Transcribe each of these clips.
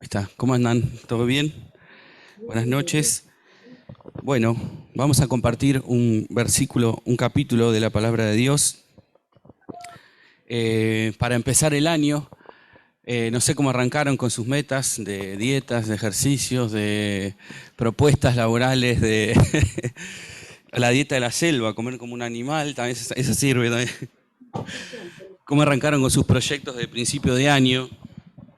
Está. ¿Cómo andan? ¿Todo bien? Buenas noches. Bueno, vamos a compartir un versículo, un capítulo de la palabra de Dios. Para empezar el año, no sé cómo arrancaron con sus metas de dietas, de ejercicios, de propuestas laborales, de la dieta de la selva, comer como un animal, también esa sirve también. ¿Cómo arrancaron con sus proyectos de principio de año?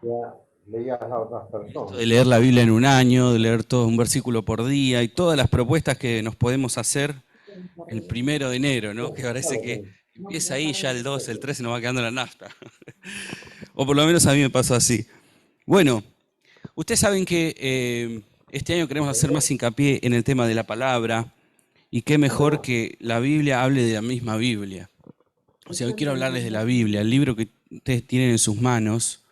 Ya leías a otras Esto personas. de leer la Biblia en un año, de leer todo un versículo por día y todas las propuestas que nos podemos hacer el 1 de enero, ¿no? Que parece que empieza ahí, ya el 2, el 3 se nos va quedando la nafta. O por lo menos a mí me pasó así. Bueno, ustedes saben que este año queremos hacer más hincapié en el tema de la palabra y qué mejor que la Biblia hable de la misma Biblia. O sea, hoy quiero hablarles de la Biblia, el libro que ustedes tienen en sus manos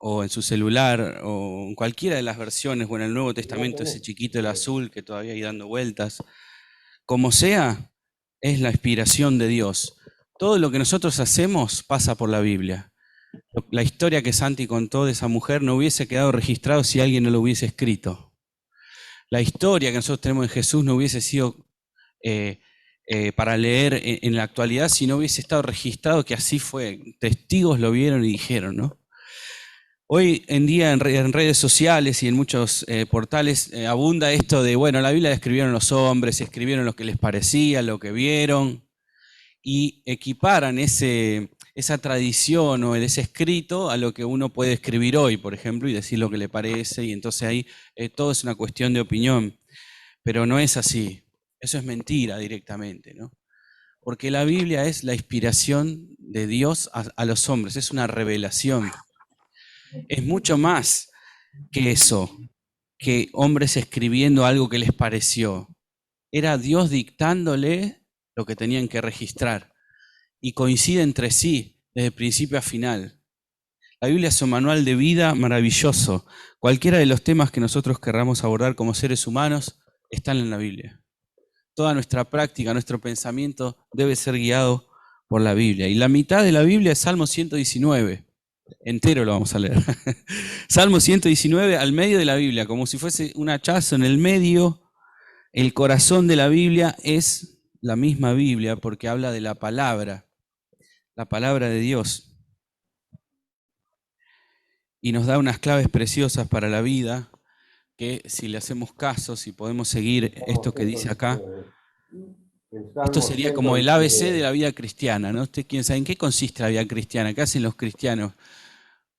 o en su celular o en cualquiera de las versiones o en el Nuevo Testamento, ese chiquito, el azul que todavía hay dando vueltas. Como sea, es la inspiración de Dios. Todo lo que nosotros hacemos pasa por la Biblia. La historia que Santi contó de esa mujer no hubiese quedado registrado si alguien no lo hubiese escrito. La historia que nosotros tenemos de Jesús no hubiese sido eh, para leer en la actualidad si no hubiese estado registrado que así fue. Testigos lo vieron y dijeron, ¿no? Hoy en día en redes sociales y en muchos portales abunda esto de, bueno, la Biblia la escribieron los hombres, escribieron lo que les parecía, lo que vieron, y equiparan esa tradición o ese escrito a lo que uno puede escribir hoy, por ejemplo, y decir lo que le parece, y entonces ahí todo es una cuestión de opinión, pero no es así, eso es mentira directamente, ¿no? Porque la Biblia es la inspiración de Dios a los hombres, es una revelación, es mucho más que eso, que hombres escribiendo algo que les pareció. Era Dios dictándole lo que tenían que registrar. Y coincide entre sí, desde principio a final. La Biblia es un manual de vida maravilloso. Cualquiera de los temas que nosotros querramos abordar como seres humanos están en la Biblia. Toda nuestra práctica, nuestro pensamiento debe ser guiado por la Biblia. Y la mitad de la Biblia es Salmo 119. Entero lo vamos a leer. Salmo 119 al medio de la Biblia, como si fuese un hachazo en el medio. El corazón de la Biblia es la misma Biblia porque habla de la palabra de Dios. Y nos da unas claves preciosas para la vida que si le hacemos caso, si podemos seguir Salmo esto que dice acá, 119. El esto Salmo sería como el ABC de 119. la vida cristiana, ¿no? ¿Usted quién sabe en qué consiste la vida cristiana? ¿Qué hacen los cristianos?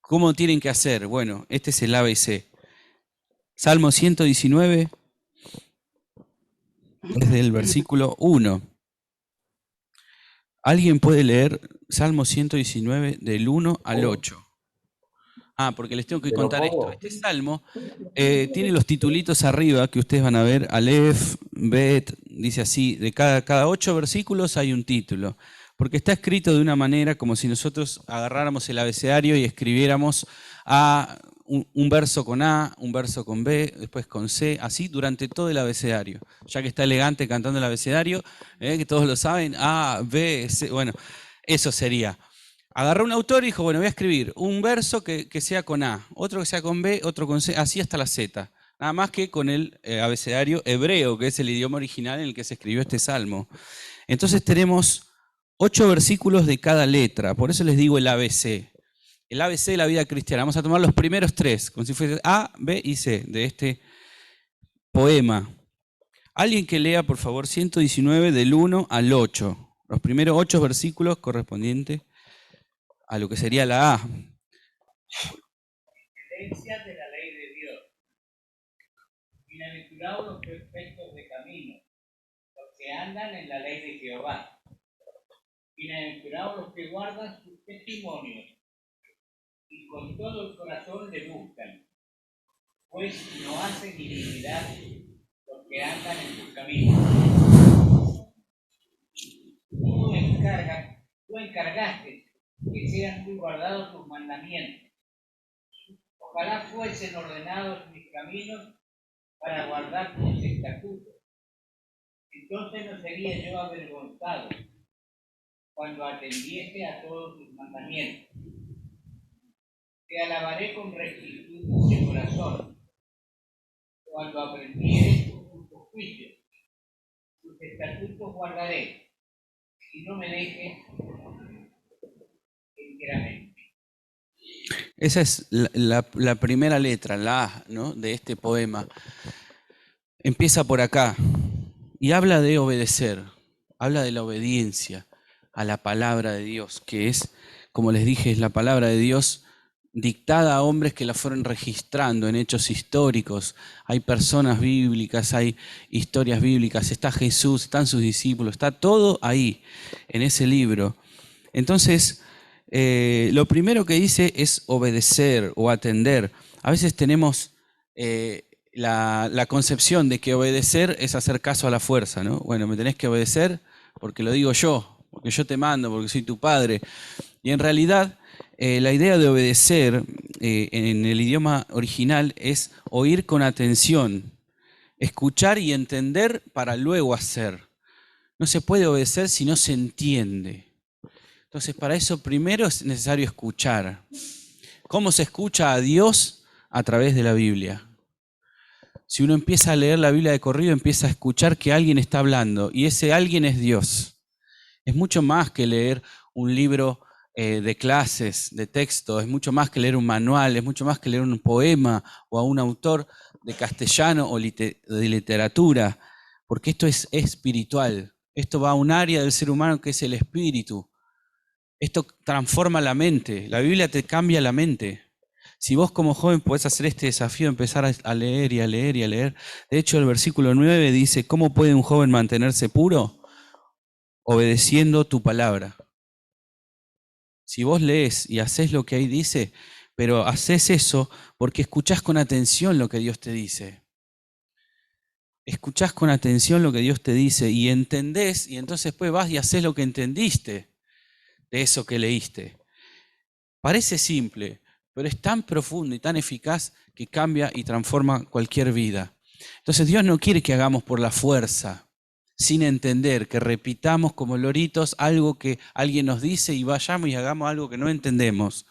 ¿Cómo tienen que hacer? Bueno, este es el ABC. Salmo 119, desde el versículo 1. ¿Alguien puede leer Salmo 119 del 1 al ¿Cómo? 8? Ah, porque les tengo que ¿Te lo contar esto. pongo? Este salmo tiene los titulitos arriba que ustedes van a ver, Aleph, Bet, dice así, de cada 8 versículos hay un título, porque está escrito de una manera como si nosotros agarráramos el abecedario y escribiéramos un verso con A, un verso con B, después con C, así durante todo el abecedario. Ya que está elegante cantando el abecedario, que todos lo saben, A, B, C, bueno, eso sería. Agarró un autor y dijo, bueno, voy a escribir un verso que sea con A, otro que sea con B, otro con C, así hasta la Z. Nada más que con el abecedario hebreo, que es el idioma original en el que se escribió este salmo. Entonces tenemos 8 versículos de cada letra, por eso les digo el ABC. El ABC de la vida cristiana. Vamos a tomar los primeros 3, como si fuese A, B y C de este poema. Alguien que lea, por favor, 119 del 1 al 8. Los primeros 8 versículos correspondientes a lo que sería la A. Excelencia de la ley de Dios. Bienaventurados los perfectos de camino, los que andan en la ley de Jehová. Bienaventurados los que guardan sus testimonios y con todo el corazón le buscan, pues no hacen iniquidad los que andan en sus caminos. Tú encargaste que sean muy guardados tus mandamientos. Ojalá fuesen ordenados mis caminos para guardar tus estatutos. Entonces no sería yo avergonzado cuando atendiese a todos tus mandamientos. Te alabaré con rectitud y cuando aprendieres tus juicios, tus estatutos guardaré, y no me dejes enteramente. Esa es la primera letra, la A, ¿no?, de este poema. Empieza por acá y habla de obedecer, habla de la obediencia a la palabra de Dios, que es, como les dije, es la palabra de Dios dictada a hombres que la fueron registrando en hechos históricos. Hay personas bíblicas, hay historias bíblicas, está Jesús, están sus discípulos, está todo ahí, en ese libro. Entonces, lo primero que dice es obedecer o atender. A veces tenemos la concepción de que obedecer es hacer caso a la fuerza, ¿no? Bueno, me tenés que obedecer porque lo digo yo, porque yo te mando, porque soy tu padre. Y en realidad, la idea de obedecer en el idioma original es oír con atención, escuchar y entender para luego hacer. No se puede obedecer si no se entiende. Entonces, para eso primero es necesario escuchar. ¿Cómo se escucha a Dios? A través de la Biblia. Si uno empieza a leer la Biblia de corrido, empieza a escuchar que alguien está hablando, y ese alguien es Dios. Es mucho más que leer un libro de clases, de texto, es mucho más que leer un manual, es mucho más que leer un poema o a un autor de castellano o de literatura, porque esto es espiritual. Esto va a un área del ser humano que es el espíritu. Esto transforma la mente. La Biblia te cambia la mente. Si vos como joven podés hacer este desafío, empezar a leer y a leer y a leer. De hecho, el versículo 9 dice, ¿cómo puede un joven mantenerse puro? Obedeciendo tu palabra. Si vos lees y haces lo que ahí dice, pero haces eso porque escuchás con atención lo que Dios te dice. Escuchás con atención lo que Dios te dice y entendés, y entonces después vas y haces lo que entendiste de eso que leíste. Parece simple, pero es tan profundo y tan eficaz que cambia y transforma cualquier vida. Entonces Dios no quiere que hagamos por la fuerza, sin entender, que repitamos como loritos algo que alguien nos dice y vayamos y hagamos algo que no entendemos.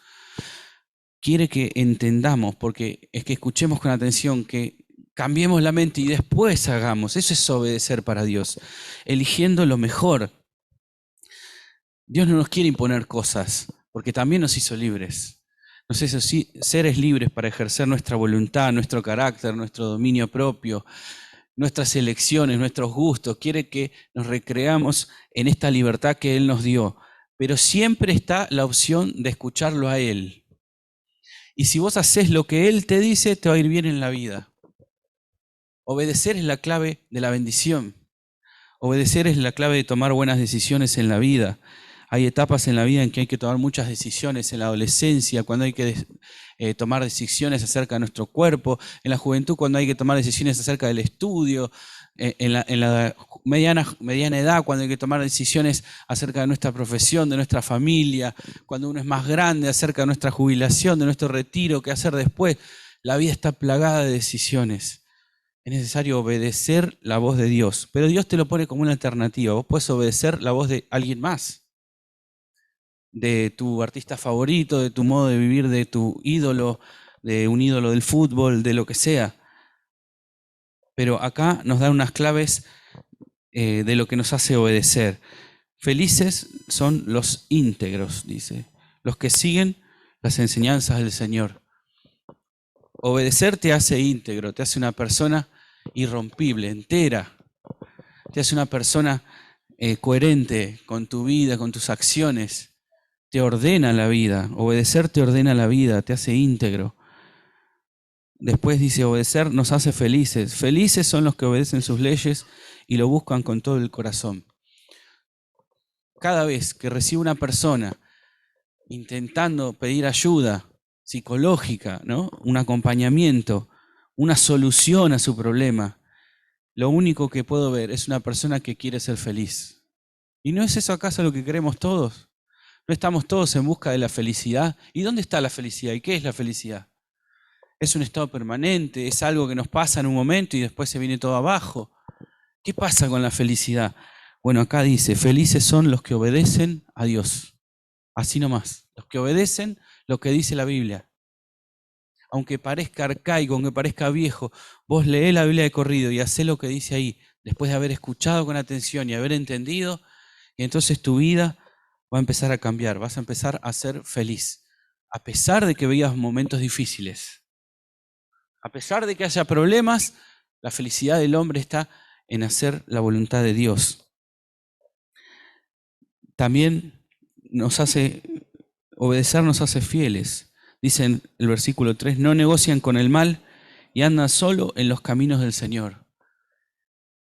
Quiere que entendamos, porque es que escuchemos con atención, que cambiemos la mente y después hagamos. Eso es obedecer para Dios, eligiendo lo mejor. Dios no nos quiere imponer cosas, porque también nos hizo libres. Nos hizo seres libres para ejercer nuestra voluntad, nuestro carácter, nuestro dominio propio, nuestras elecciones, nuestros gustos. Quiere que nos recreamos en esta libertad que Él nos dio. Pero siempre está la opción de escucharlo a Él. Y si vos haces lo que Él te dice, te va a ir bien en la vida. Obedecer es la clave de la bendición. Obedecer es la clave de tomar buenas decisiones en la vida. Hay etapas en la vida en que hay que tomar muchas decisiones, en la adolescencia, cuando hay que tomar decisiones acerca de nuestro cuerpo, en la juventud, cuando hay que tomar decisiones acerca del estudio, en la mediana edad, cuando hay que tomar decisiones acerca de nuestra profesión, de nuestra familia, cuando uno es más grande, acerca de nuestra jubilación, de nuestro retiro, qué hacer después. La vida está plagada de decisiones. Es necesario obedecer la voz de Dios, pero Dios te lo pone como una alternativa. Vos puedes obedecer la voz de alguien más, de tu artista favorito, de tu modo de vivir, de tu ídolo, de un ídolo del fútbol, de lo que sea. Pero acá nos dan unas claves de lo que nos hace obedecer. Felices son los íntegros, dice, los que siguen las enseñanzas del Señor. Obedecer te hace íntegro, te hace una persona irrompible, entera. Te hace una persona coherente con tu vida, con tus acciones. Te ordena la vida. Obedecer te ordena la vida, te hace íntegro. Después dice, obedecer nos hace felices. Felices son los que obedecen sus leyes y lo buscan con todo el corazón. Cada vez que recibe una persona intentando pedir ayuda psicológica, ¿no?, un acompañamiento, una solución a su problema, lo único que puedo ver es una persona que quiere ser feliz. ¿Y no es eso acaso lo que queremos todos? ¿No estamos todos en busca de la felicidad? ¿Y dónde está la felicidad? ¿Y qué es la felicidad? ¿Es un estado permanente? ¿Es algo que nos pasa en un momento y después se viene todo abajo? ¿Qué pasa con la felicidad? Bueno, acá dice, felices son los que obedecen a Dios. Así nomás, los que obedecen lo que dice la Biblia. aunque parezca arcaico, aunque parezca viejo, vos leés la Biblia de corrido y hacés lo que dice ahí, después de haber escuchado con atención y haber entendido, y entonces tu vida va a empezar a cambiar, vas a empezar a ser feliz, a pesar de que veas momentos difíciles. A pesar de que haya problemas, la felicidad del hombre está en hacer la voluntad de Dios. También obedecer nos hace fieles. Dice en el versículo 3, no negocian con el mal y andan solo en los caminos del Señor.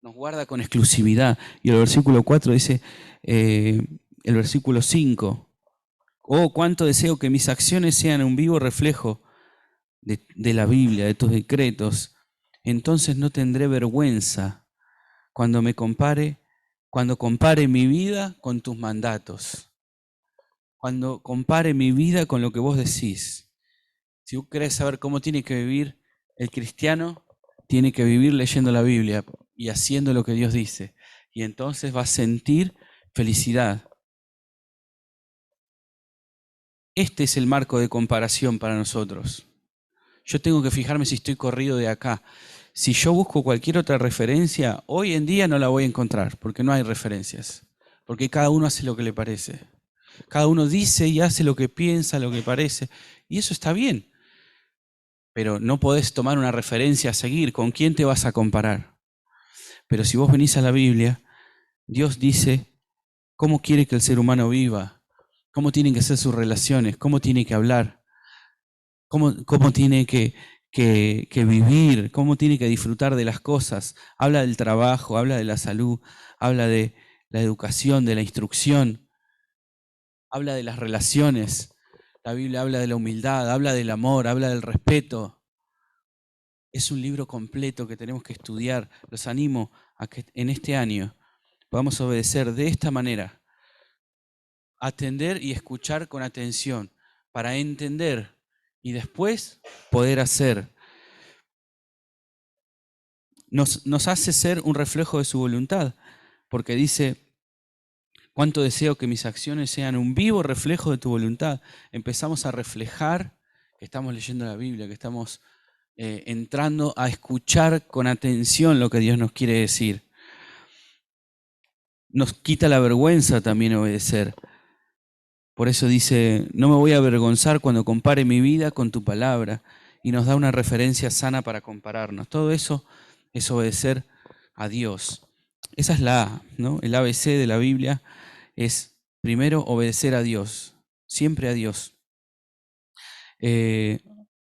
Nos guarda con exclusividad. Y el versículo 4 dice, el versículo 5, oh, cuánto deseo que mis acciones sean un vivo reflejo de la Biblia, de tus decretos. Entonces no tendré vergüenza cuando compare mi vida con tus mandatos. Cuando compare mi vida con lo que vos decís. Si vos querés saber cómo tiene que vivir el cristiano, tiene que vivir leyendo la Biblia y haciendo lo que Dios dice. Y entonces va a sentir felicidad. Este es el marco de comparación para nosotros. Yo tengo que fijarme si estoy corrido de acá. Si yo busco cualquier otra referencia, hoy en día no la voy a encontrar, porque no hay referencias. Porque cada uno hace lo que le parece. Cada uno dice y hace lo que piensa, lo que parece. Y eso está bien. Pero no podés tomar una referencia a seguir. ¿Con quién te vas a comparar? Pero si vos venís a la Biblia, Dios dice cómo quiere que el ser humano viva, cómo tienen que ser sus relaciones, cómo tiene que hablar, cómo tiene que vivir, cómo tiene que disfrutar de las cosas. Habla del trabajo, habla de la salud, habla de la educación, de la instrucción, habla de las relaciones. La Biblia habla de la humildad, habla del amor, habla del respeto. Es un libro completo que tenemos que estudiar. Los animo a que en este año podamos obedecer de esta manera. Atender y escuchar con atención para entender y después poder hacer. Nos hace ser un reflejo de su voluntad, porque dice, cuánto deseo que mis acciones sean un vivo reflejo de tu voluntad. Empezamos a reflejar que estamos leyendo la Biblia, que estamos entrando a escuchar con atención lo que Dios nos quiere decir. Nos quita la vergüenza también obedecer. Por eso dice, no me voy a avergonzar cuando compare mi vida con tu palabra, y nos da una referencia sana para compararnos. Todo eso es obedecer a Dios. Esa es la A, ¿no? El ABC de la Biblia es primero obedecer a Dios, siempre a Dios.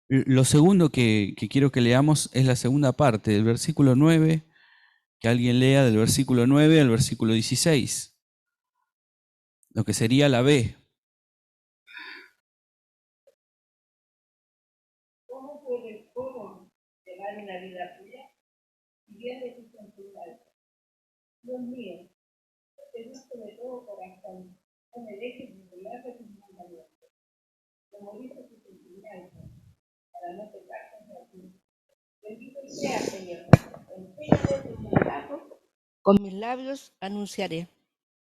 Lo segundo que quiero que leamos es la segunda parte del versículo 9, que alguien lea del versículo 9 al versículo 16, lo que sería la B. ¿Cómo puede llevar una vida tuya y bien de tus enfermedades? Dios mío, te busco de todo corazón, no me dejes de volar de tus mandamientos. Como dice tus enseñanzas, para no pecar contra ti. Bendito sea, Señor. Enséñame tus mandatos. Con mis labios anunciaré.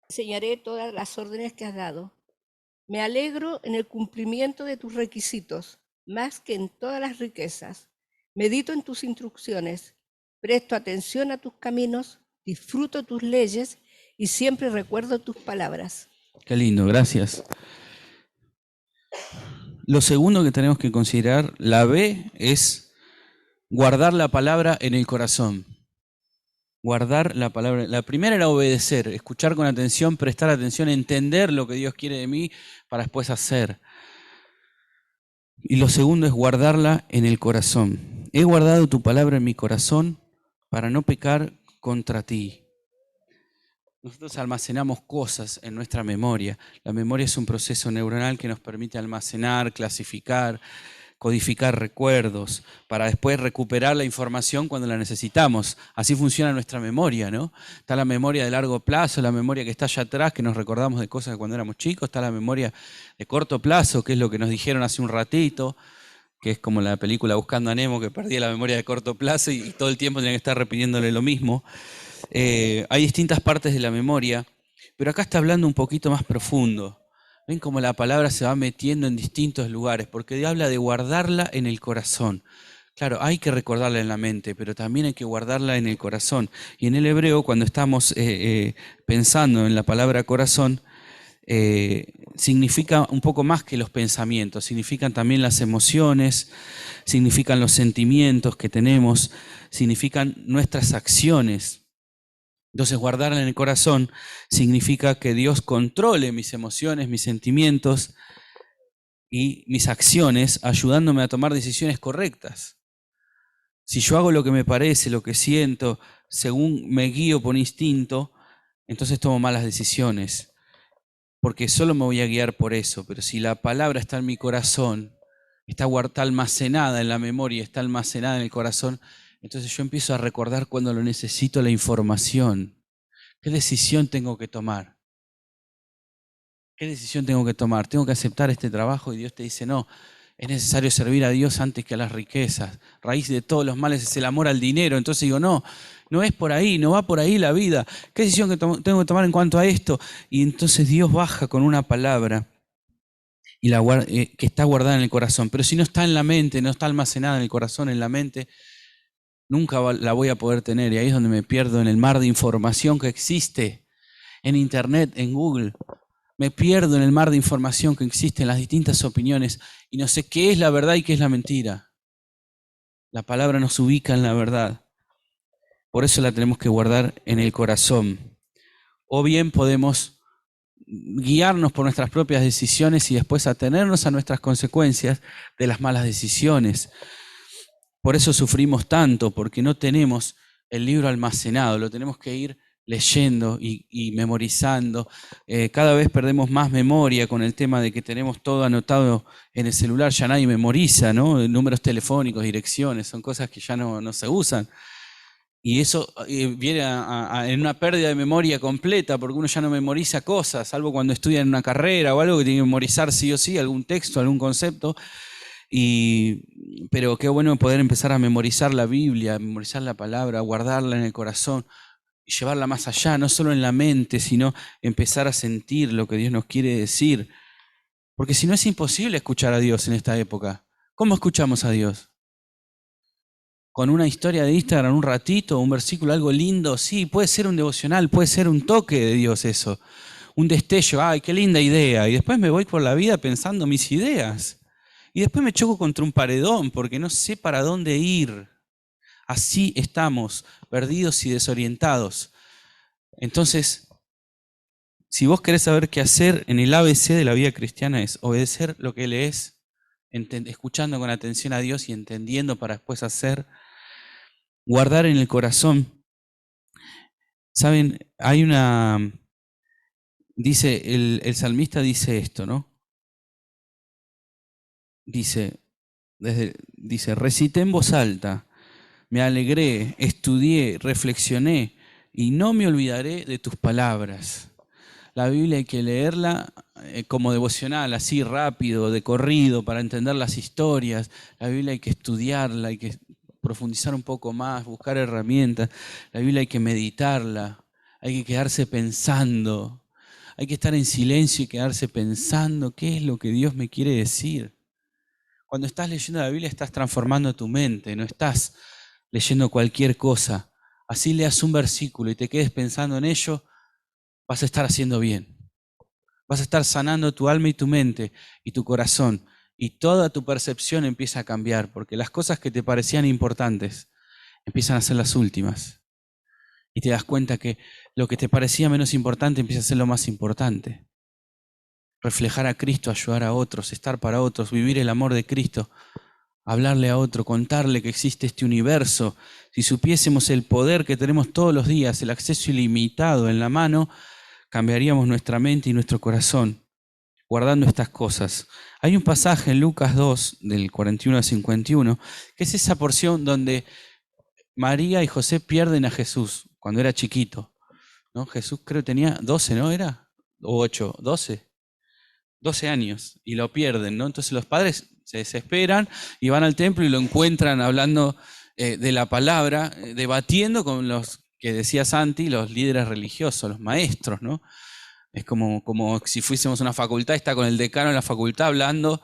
Enseñaré todas las órdenes que has dado. Me alegro en el cumplimiento de tus requisitos, más que en todas las riquezas. Medito en tus instrucciones, presto atención a tus caminos, disfruto tus leyes y siempre recuerdo tus palabras. Qué lindo, gracias. Lo segundo que tenemos que considerar, la B, es guardar la palabra en el corazón. Guardar la palabra. La primera era obedecer, escuchar con atención, prestar atención, entender lo que Dios quiere de mí para después hacer. Y lo segundo es guardarla en el corazón. He guardado tu palabra en mi corazón para no pecar contra ti. Nosotros almacenamos cosas en nuestra memoria. La memoria es un proceso neuronal que nos permite almacenar, clasificar, codificar recuerdos, para después recuperar la información cuando la necesitamos. Así funciona nuestra memoria, ¿no? Está la memoria de largo plazo, la memoria que está allá atrás, que nos recordamos de cosas de cuando éramos chicos, está la memoria de corto plazo, que es lo que nos dijeron hace un ratito, que es como la película Buscando a Nemo, que perdía la memoria de corto plazo y todo el tiempo tenía que estar repitiéndole lo mismo. Hay distintas partes de la memoria, pero acá está hablando un poquito más profundo. Ven cómo la palabra se va metiendo en distintos lugares, porque habla de guardarla en el corazón. Claro, hay que recordarla en la mente, pero también hay que guardarla en el corazón. Y en el hebreo, cuando estamos pensando en la palabra corazón, significa un poco más que los pensamientos, significan también las emociones, significan los sentimientos que tenemos, significan nuestras acciones. Entonces, guardarla en el corazón significa que Dios controle mis emociones, mis sentimientos y mis acciones, ayudándome a tomar decisiones correctas. Si yo hago lo que me parece, lo que siento, según me guío por instinto, entonces tomo malas decisiones, porque solo me voy a guiar por eso. Pero si la palabra está en mi corazón, está almacenada en la memoria, está almacenada en el corazón, entonces yo empiezo a recordar cuando lo necesito la información. ¿Qué decisión tengo que tomar? ¿Qué decisión tengo que tomar? ¿Tengo que aceptar este trabajo? Y Dios te dice, no, es necesario servir a Dios antes que a las riquezas. Raíz de todos los males es el amor al dinero. Entonces digo, no es por ahí, no va por ahí la vida. ¿Qué decisión tengo que tomar en cuanto a esto? Y entonces Dios baja con una palabra y que está guardada en el corazón. Pero si no está en la mente, no está almacenada en el corazón, en la mente, nunca la voy a poder tener. Y ahí es donde me pierdo en el mar de información que existe en Internet, en Google. Me pierdo en el mar de información que existe en las distintas opiniones y no sé qué es la verdad y qué es la mentira. La palabra nos ubica en la verdad. Por eso la tenemos que guardar en el corazón. O bien podemos guiarnos por nuestras propias decisiones y después atenernos a nuestras consecuencias de las malas decisiones. Por eso sufrimos tanto, porque no tenemos el libro almacenado, lo tenemos que ir leyendo y memorizando. Cada vez perdemos más memoria con el tema de que tenemos todo anotado en el celular, ya nadie memoriza, ¿no? Números telefónicos, direcciones, son cosas que ya no se usan. Y eso viene en una pérdida de memoria completa, porque uno ya no memoriza cosas, salvo cuando estudia en una carrera o algo que tiene que memorizar sí o sí, algún texto, algún concepto. Pero qué bueno poder empezar a memorizar la Biblia, memorizar la palabra, guardarla en el corazón y llevarla más allá, no solo en la mente, sino empezar a sentir lo que Dios nos quiere decir. Porque si no es imposible escuchar a Dios en esta época. ¿Cómo escuchamos a Dios? ¿Con una historia de Instagram, un ratito, un versículo, algo lindo? Sí, puede ser un devocional, puede ser un toque de Dios eso. Un destello, ¡ay, qué linda idea! Y después me voy por la vida pensando mis ideas. Y después me choco contra un paredón porque no sé para dónde ir. Así estamos, perdidos y desorientados. Entonces, si vos querés saber qué hacer en el ABC de la vida cristiana es obedecer lo que lees, escuchando con atención a Dios y entendiendo para después hacer, guardar en el corazón. Saben, dice, el salmista dice esto, ¿no? Dice, recité en voz alta, me alegré, estudié, reflexioné y no me olvidaré de tus palabras. La Biblia hay que leerla como devocional, así rápido, de corrido, para entender las historias. La Biblia hay que estudiarla, hay que profundizar un poco más, buscar herramientas. La Biblia hay que meditarla, hay que quedarse pensando. Hay que estar en silencio y quedarse pensando qué es lo que Dios me quiere decir. Cuando estás leyendo la Biblia estás transformando tu mente, no estás leyendo cualquier cosa. Así leas un versículo y te quedes pensando en ello, vas a estar haciendo bien. Vas a estar sanando tu alma y tu mente y tu corazón. Y toda tu percepción empieza a cambiar, porque las cosas que te parecían importantes empiezan a ser las últimas. Y te das cuenta que lo que te parecía menos importante empieza a ser lo más importante. Reflejar a Cristo, ayudar a otros, estar para otros, vivir el amor de Cristo, hablarle a otro, contarle que existe este universo. Si supiésemos el poder que tenemos todos los días, el acceso ilimitado en la mano, cambiaríamos nuestra mente y nuestro corazón, guardando estas cosas. Hay un pasaje en Lucas 2, del 41 al 51, que es esa porción donde María y José pierden a Jesús cuando era chiquito, ¿no? Jesús creo que tenía 12, ¿no era? O 8, 12 años, y lo pierden, ¿no? Entonces los padres se desesperan y van al templo y lo encuentran hablando de la palabra, debatiendo con los que decía Santi, los líderes religiosos, los maestros, ¿no? Es como si fuésemos a una facultad, está con el decano en la facultad hablando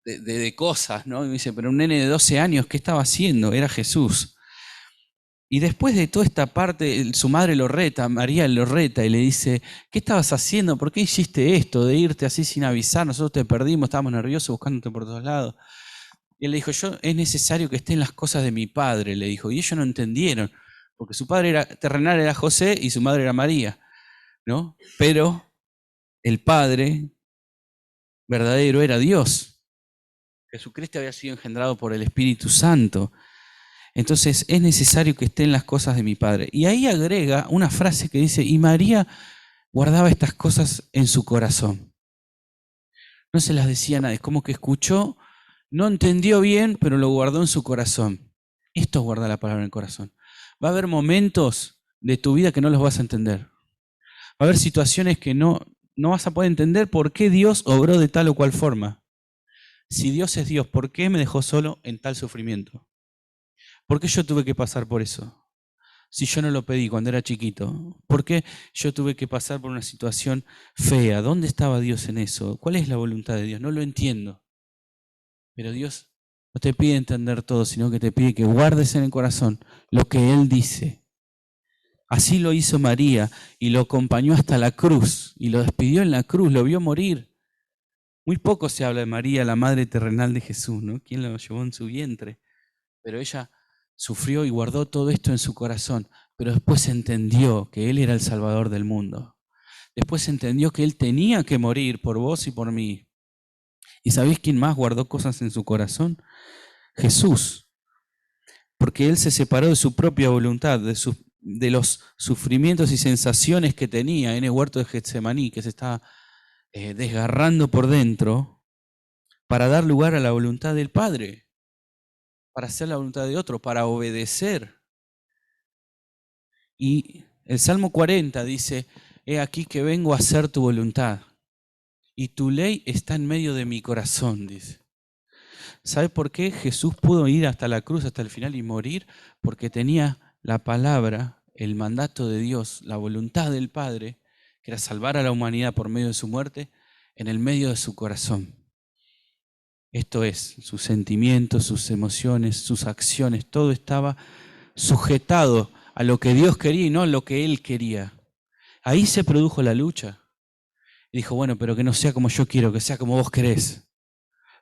de cosas, ¿no? Y me dice, pero un nene de 12 años, ¿qué estaba haciendo? Era Jesús. Y después de toda esta parte, su madre lo reta, María lo reta y le dice, ¿qué estabas haciendo? ¿Por qué hiciste esto de irte así sin avisar? Nosotros te perdimos, estábamos nerviosos buscándote por todos lados. Y él le dijo, es necesario que estén las cosas de mi padre, le dijo. Y ellos no entendieron, porque su padre terrenal era José y su madre era María, ¿no? Pero el Padre verdadero era Dios. Jesucristo había sido engendrado por el Espíritu Santo. Entonces es necesario que estén las cosas de mi Padre. Y ahí agrega una frase que dice, y María guardaba estas cosas en su corazón. No se las decía a nadie, es como que escuchó, no entendió bien, pero lo guardó en su corazón. Esto es guardar la palabra en el corazón. Va a haber momentos de tu vida que no los vas a entender. Va a haber situaciones que no vas a poder entender por qué Dios obró de tal o cual forma. Si Dios es Dios, ¿por qué me dejó solo en tal sufrimiento? ¿Por qué yo tuve que pasar por eso? Si yo no lo pedí cuando era chiquito, ¿por qué yo tuve que pasar por una situación fea? ¿Dónde estaba Dios en eso? ¿Cuál es la voluntad de Dios? No lo entiendo. Pero Dios no te pide entender todo, sino que te pide que guardes en el corazón lo que Él dice. Así lo hizo María y lo acompañó hasta la cruz y lo despidió en la cruz, lo vio morir. Muy poco se habla de María, la madre terrenal de Jesús, ¿no? ¿Quién lo llevó en su vientre? Pero ella sufrió y guardó todo esto en su corazón, pero después entendió que Él era el Salvador del mundo. Después entendió que Él tenía que morir por vos y por mí. ¿Y sabéis quién más guardó cosas en su corazón? Jesús. Porque Él se separó de su propia voluntad, de los sufrimientos y sensaciones que tenía en el huerto de Getsemaní, que se estaba desgarrando por dentro, para dar lugar a la voluntad del Padre, para hacer la voluntad de otro, para obedecer. Y el Salmo 40 dice, he aquí que vengo a hacer tu voluntad, y tu ley está en medio de mi corazón, dice. ¿Sabe por qué Jesús pudo ir hasta la cruz, hasta el final y morir? Porque tenía la palabra, el mandato de Dios, la voluntad del Padre, que era salvar a la humanidad por medio de su muerte, en el medio de su corazón. Esto es, sus sentimientos, sus emociones, sus acciones, todo estaba sujetado a lo que Dios quería y no a lo que Él quería. Ahí se produjo la lucha. Y dijo, bueno, pero que no sea como yo quiero, que sea como vos querés.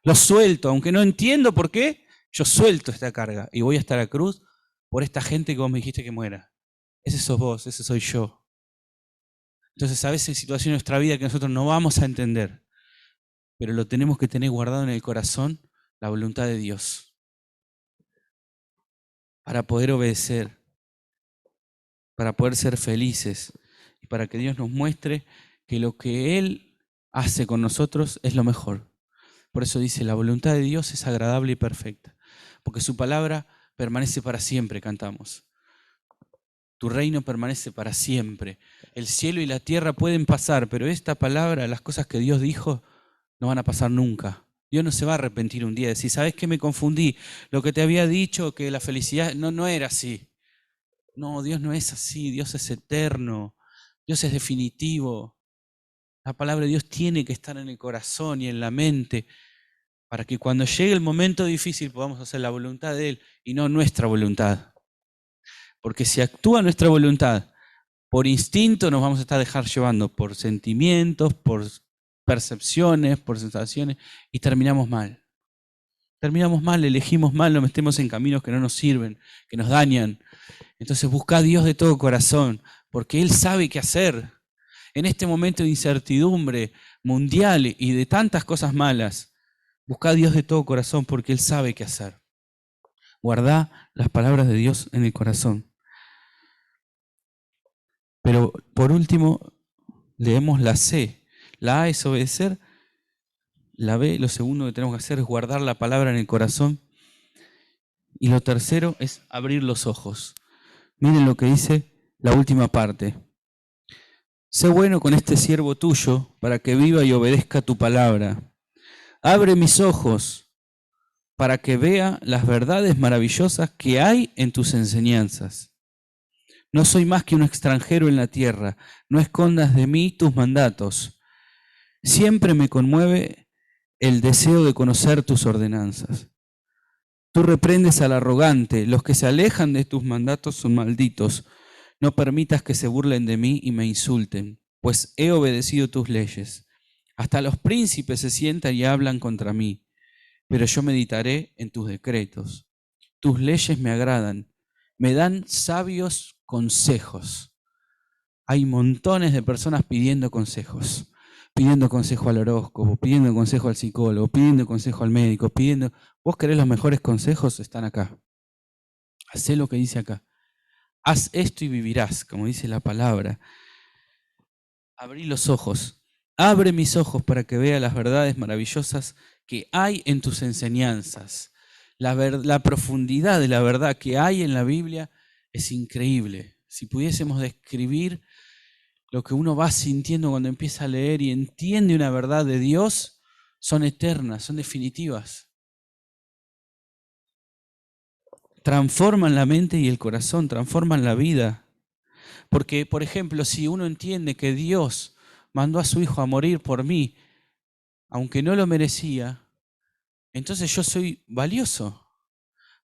Lo suelto, aunque no entiendo por qué, yo suelto esta carga y voy hasta la cruz por esta gente que vos me dijiste que muera. Ese sos vos, ese soy yo. Entonces a veces hay situaciones en nuestra vida que nosotros no vamos a entender, pero lo tenemos que tener guardado en el corazón, la voluntad de Dios, para poder obedecer, para poder ser felices y para que Dios nos muestre que lo que Él hace con nosotros es lo mejor. Por eso dice, la voluntad de Dios es agradable y perfecta, porque su palabra permanece para siempre, cantamos. Tu reino permanece para siempre. El cielo y la tierra pueden pasar, pero esta palabra, las cosas que Dios dijo, no van a pasar nunca. Dios no se va a arrepentir un día, decir, ¿sabes qué? Me confundí. Lo que te había dicho, que la felicidad no era así. No, Dios no es así. Dios es eterno. Dios es definitivo. La palabra de Dios tiene que estar en el corazón y en la mente para que cuando llegue el momento difícil podamos hacer la voluntad de Él y no nuestra voluntad. Porque si actúa nuestra voluntad, por instinto nos vamos a estar dejar llevando por sentimientos, por percepciones, por sensaciones y terminamos mal. Terminamos mal, elegimos mal, nos metemos en caminos que no nos sirven, que nos dañan. Entonces busca a Dios de todo corazón, porque Él sabe qué hacer. En este momento de incertidumbre mundial y de tantas cosas malas, busca a Dios de todo corazón porque Él sabe qué hacer. Guardá las palabras de Dios en el corazón. Pero por último, leemos la C. La A es obedecer. La B, lo segundo que tenemos que hacer es guardar la palabra en el corazón. Y lo tercero es abrir los ojos. Miren lo que dice la última parte. Sé bueno con este siervo tuyo para que viva y obedezca tu palabra. Abre mis ojos para que vea las verdades maravillosas que hay en tus enseñanzas. No soy más que un extranjero en la tierra. No escondas de mí tus mandatos. Siempre me conmueve el deseo de conocer tus ordenanzas. Tú reprendes al arrogante. Los que se alejan de tus mandatos son malditos. No permitas que se burlen de mí y me insulten, pues he obedecido tus leyes. Hasta los príncipes se sientan y hablan contra mí, pero yo meditaré en tus decretos. Tus leyes me agradan, me dan sabios consejos. Hay montones de personas pidiendo consejos al horóscopo, pidiendo consejo al psicólogo, pidiendo consejo al médico, pidiendo... ¿Vos querés los mejores consejos? Están acá. Hacé lo que dice acá. Haz esto y vivirás, como dice la palabra. Abrí los ojos. Abre mis ojos para que vea las verdades maravillosas que hay en tus enseñanzas. La profundidad de la verdad que hay en la Biblia es increíble. Si pudiésemos describir lo que uno va sintiendo cuando empieza a leer y entiende una verdad de Dios, son eternas, son definitivas. Transforman la mente y el corazón, transforman la vida. Porque, por ejemplo, si uno entiende que Dios mandó a su Hijo a morir por mí, aunque no lo merecía, entonces yo soy valioso.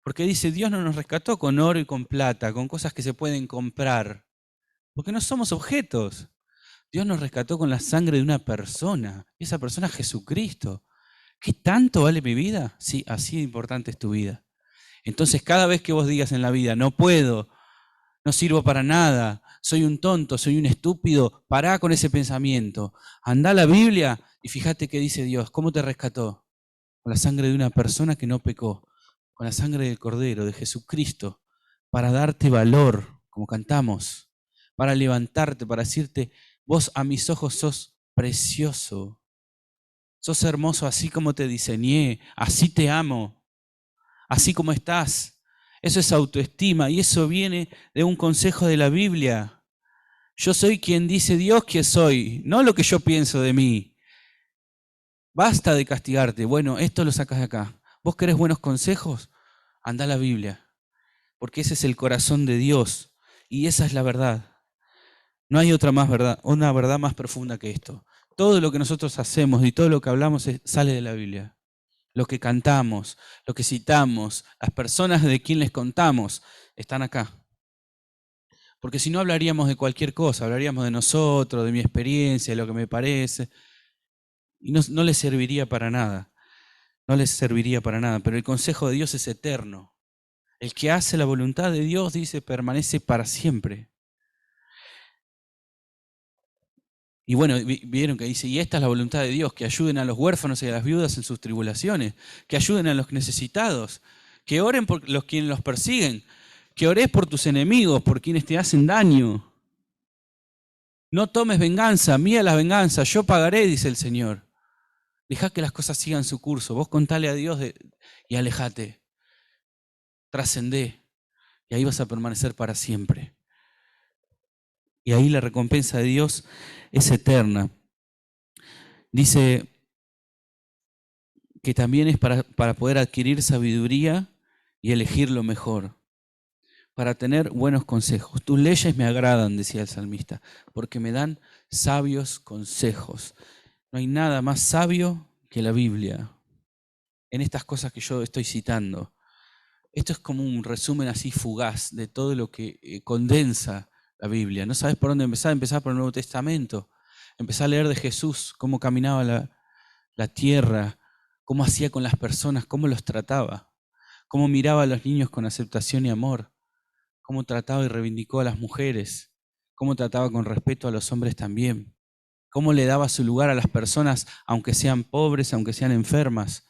Porque dice, Dios no nos rescató con oro y con plata, con cosas que se pueden comprar. Porque no somos objetos. Dios nos rescató con la sangre de una persona. Y esa persona es Jesucristo. ¿Qué tanto vale mi vida? Sí, así de importante es tu vida. Entonces, cada vez que vos digas en la vida, no puedo, no sirvo para nada, soy un tonto, soy un estúpido, pará con ese pensamiento. Andá a la Biblia y fíjate qué dice Dios. ¿Cómo te rescató? Con la sangre de una persona que no pecó, con la sangre del Cordero, de Jesucristo, para darte valor, como cantamos, para levantarte, para decirte, vos a mis ojos sos precioso, sos hermoso así como te diseñé, así te amo, así como estás. Eso es autoestima y eso viene de un consejo de la Biblia. Yo soy quien dice Dios que soy, no lo que yo pienso de mí. Basta de castigarte. Bueno, esto lo sacas de acá. ¿Vos querés buenos consejos? Andá a la Biblia, porque ese es el corazón de Dios y esa es la verdad. No hay otra más verdad, una verdad más profunda que esto. Todo lo que nosotros hacemos y todo lo que hablamos sale de la Biblia. Lo que cantamos, lo que citamos, las personas de quien les contamos, están acá. Porque si no hablaríamos de cualquier cosa, hablaríamos de nosotros, de mi experiencia, de lo que me parece, y no les serviría para nada. No les serviría para nada, pero el consejo de Dios es eterno. El que hace la voluntad de Dios, dice, permanece para siempre. Y bueno, vieron que dice, y esta es la voluntad de Dios, que ayuden a los huérfanos y a las viudas en sus tribulaciones, que ayuden a los necesitados, que oren por los quienes los persiguen, que ores por tus enemigos, por quienes te hacen daño. No tomes venganza, mía la venganza, yo pagaré, dice el Señor. Dejá que las cosas sigan su curso, vos contale a Dios y alejate, trascendé, y ahí vas a permanecer para siempre. Y ahí la recompensa de Dios es eterna. Dice que también es para poder adquirir sabiduría y elegir lo mejor, para tener buenos consejos. Tus leyes me agradan, decía el salmista, porque me dan sabios consejos. No hay nada más sabio que la Biblia en estas cosas que yo estoy citando. Esto es como un resumen así fugaz de todo lo que condensa la Biblia. No sabes por dónde empezar por el Nuevo Testamento. Empezar a leer de Jesús, cómo caminaba la tierra, cómo hacía con las personas, cómo los trataba, cómo miraba a los niños con aceptación y amor, cómo trataba y reivindicó a las mujeres, cómo trataba con respeto a los hombres también, cómo le daba su lugar a las personas, aunque sean pobres, aunque sean enfermas,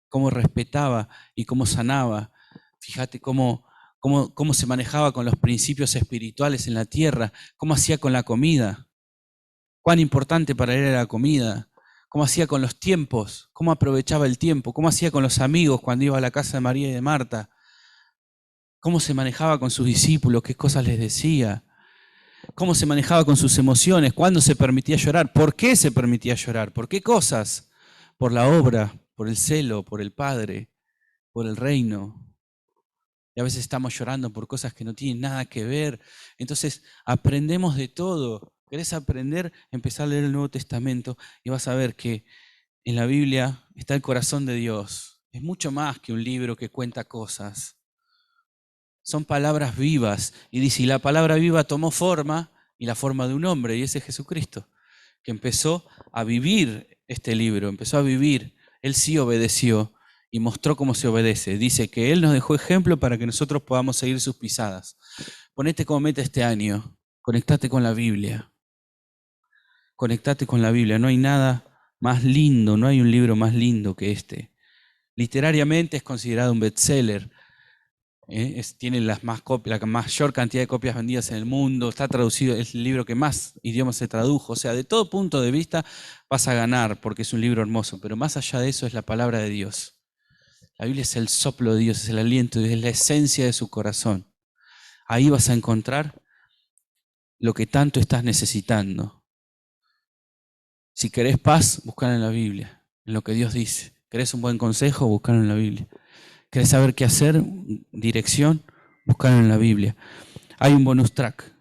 cómo respetaba y cómo sanaba. Fíjate cómo se manejaba con los principios espirituales en la tierra, cómo hacía con la comida, cuán importante para él era la comida, cómo hacía con los tiempos, cómo aprovechaba el tiempo, cómo hacía con los amigos cuando iba a la casa de María y de Marta, cómo se manejaba con sus discípulos, qué cosas les decía, cómo se manejaba con sus emociones, cuándo se permitía llorar, por qué se permitía llorar, por qué cosas, por la obra, por el celo, por el Padre, por el reino. y a veces estamos llorando por cosas que no tienen nada que ver. Entonces aprendemos de todo. ¿Querés aprender? Empezá a leer el Nuevo Testamento y vas a ver que en la Biblia está el corazón de Dios. Es mucho más que un libro que cuenta cosas. Son palabras vivas. Y dice, y la palabra viva tomó forma, y la forma de un hombre, y ese es Jesucristo, que empezó a vivir este libro, empezó a vivir. Él sí obedeció y mostró cómo se obedece. Dice que Él nos dejó ejemplo para que nosotros podamos seguir sus pisadas. Ponete como meta este año, conectate con la Biblia. Conectate con la Biblia. No hay nada más lindo, no hay un libro más lindo que este. Literariamente es considerado un bestseller. Tiene la mayor cantidad de copias vendidas en el mundo, está traducido, es el libro que más idiomas se tradujo. O sea, de todo punto de vista vas a ganar porque es un libro hermoso, pero más allá de eso es la palabra de Dios. La Biblia es el soplo de Dios, es el aliento, es la esencia de su corazón. Ahí vas a encontrar lo que tanto estás necesitando. Si querés paz, buscalo en la Biblia, en lo que Dios dice. ¿Querés un buen consejo? Buscalo en la Biblia. ¿Querés saber qué hacer? Dirección, buscalo en la Biblia. Hay un bonus track.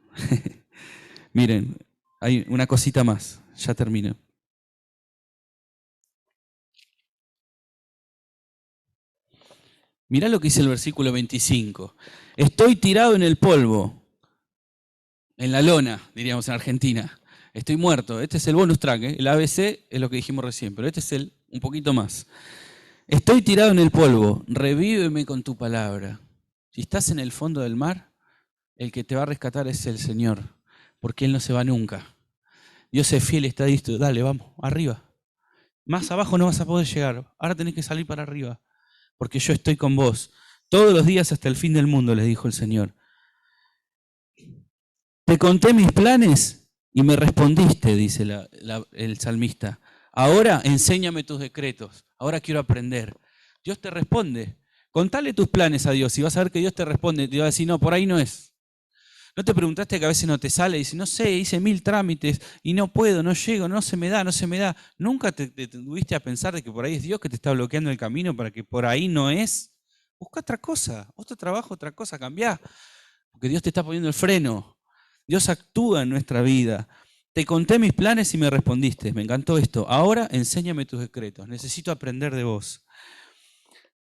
Miren, hay una cosita más. Ya termino. Mirá lo que dice el versículo 25. Estoy tirado en el polvo, en la lona, diríamos en Argentina. Estoy muerto. Este es el bonus track. El ABC es lo que dijimos recién, pero este es un poquito más. Estoy tirado en el polvo, revíveme con tu palabra. Si estás en el fondo del mar, el que te va a rescatar es el Señor, porque Él no se va nunca. Dios es fiel y está listo. Dale, vamos, arriba. Más abajo no vas a poder llegar. Ahora tenés que salir para arriba, porque yo estoy con vos. Todos los días hasta el fin del mundo, les dijo el Señor. Te conté mis planes y me respondiste, dice el salmista. Ahora enséñame tus decretos. Ahora quiero aprender. Dios te responde. Contale tus planes a Dios y vas a ver que Dios te responde. Te va a decir, no, por ahí no es. ¿No te preguntaste que a veces no te sale? Y dices, no sé, hice 1000 trámites y no puedo, no llego, no se me da, no se me da. ¿Nunca te tuviste a pensar de que por ahí es Dios que te está bloqueando el camino para que por ahí no es? Busca otra cosa, otro trabajo, otra cosa, cambiá. Porque Dios te está poniendo el freno. Dios actúa en nuestra vida. Te conté mis planes y me respondiste. Me encantó esto. Ahora enséñame tus decretos. Necesito aprender de vos.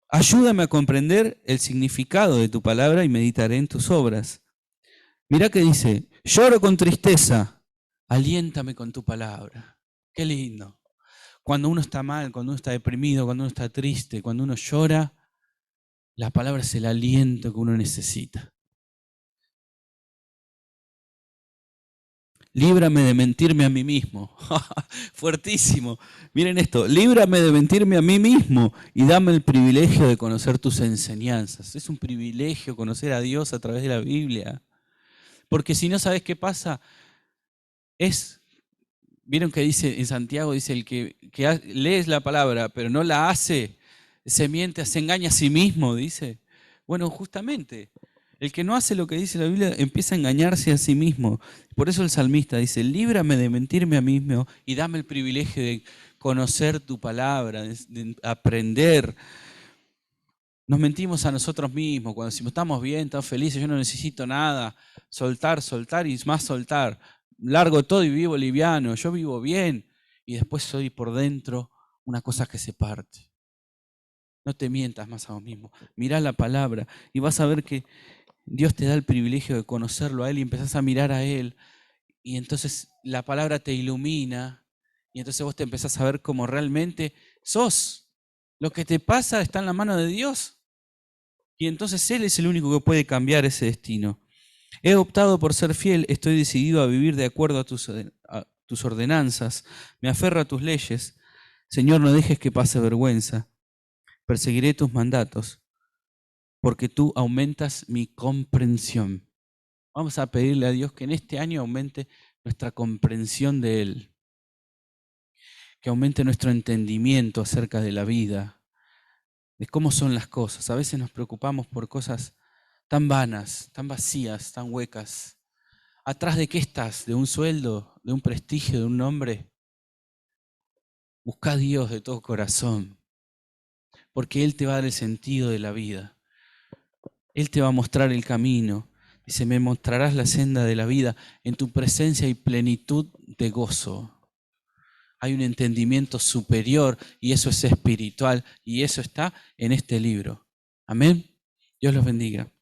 Ayúdame a comprender el significado de tu palabra y meditaré en tus obras. Mirá que dice, lloro con tristeza, aliéntame con tu palabra. Qué lindo. Cuando uno está mal, cuando uno está deprimido, cuando uno está triste, cuando uno llora, la palabra es el aliento que uno necesita. Líbrame de mentirme a mí mismo. Fuertísimo. Miren esto. Líbrame de mentirme a mí mismo y dame el privilegio de conocer tus enseñanzas. Es un privilegio conocer a Dios a través de la Biblia. Porque si no, ¿sabes qué pasa? Vieron que dice en Santiago, dice el que lees la palabra pero no la hace, se miente, se engaña a sí mismo, dice. Bueno, justamente. El que no hace lo que dice la Biblia empieza a engañarse a sí mismo. Por eso el salmista dice, líbrame de mentirme a mí mismo y dame el privilegio de conocer tu palabra, de aprender. Nos mentimos a nosotros mismos cuando decimos, estamos bien, estamos felices, yo no necesito nada. Soltar, soltar y más soltar. Largo todo y vivo liviano, yo vivo bien. Y después soy por dentro una cosa que se parte. No te mientas más a vos mismo. Mirá la palabra y vas a ver que Dios te da el privilegio de conocerlo a Él y empezás a mirar a Él y entonces la palabra te ilumina y entonces vos te empezás a ver como realmente sos. Lo que te pasa está en la mano de Dios y entonces Él es el único que puede cambiar ese destino. He optado por ser fiel, estoy decidido a vivir de acuerdo a tus ordenanzas, me aferro a tus leyes. Señor, no dejes que pase vergüenza, perseguiré tus mandatos. Porque tú aumentas mi comprensión. Vamos a pedirle a Dios que en este año aumente nuestra comprensión de Él, que aumente nuestro entendimiento acerca de la vida, de cómo son las cosas. A veces nos preocupamos por cosas tan vanas, tan vacías, tan huecas. ¿Atrás de qué estás? ¿De un sueldo? ¿De un prestigio? ¿De un nombre? Busca a Dios de todo corazón, porque Él te va a dar el sentido de la vida. Él te va a mostrar el camino. Dice, me mostrarás la senda de la vida. En tu presencia hay plenitud de gozo. Hay un entendimiento superior y eso es espiritual y eso está en este libro. Amén. Dios los bendiga.